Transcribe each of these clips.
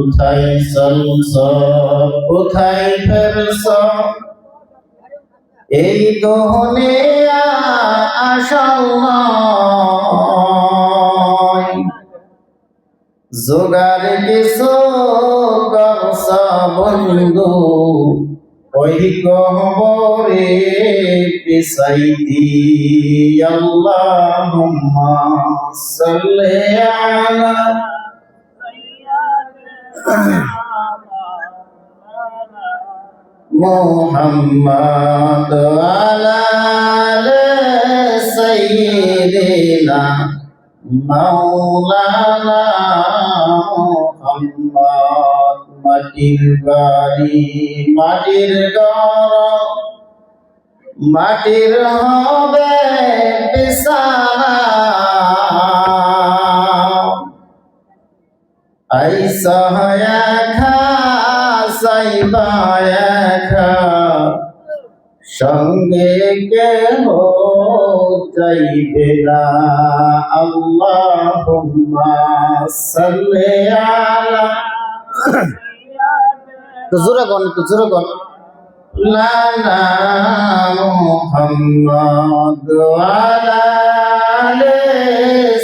কোথায় চলছ কোথায় ফেরছ এই দুনিয়া আসল নয় জোগাড় কিছু করছ বন্ধু ওই কবরে পিছাইতি আল্লাহুম্মা সাল্লি আলা মুহাম্মাদ আলা আলি সাইয়্যিদিনা মাওলানা মুহাম্মদ মাটির বাড়ি মাটির ঘর মাটির হবে বিছানা আইসা একা যাইবা একা সঙ্গে কেহ যাইবে না আল্লাহুম্মা সাল্লি আলা জোরে কোন লানা মুহাম্মদ আলা আলি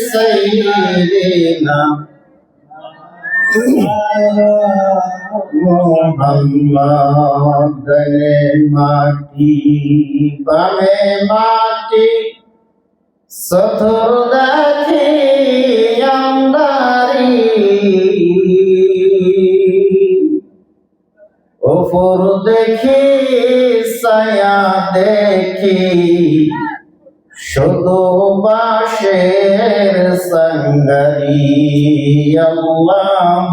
সাইয়্যিদিনা মুহাম্মদ মাটি বামে মাটি সথর দেখি আমদারি ওপর দেখি ছায়া দেখি শুধু বাঁশের সঙ্গারি আল্লাহ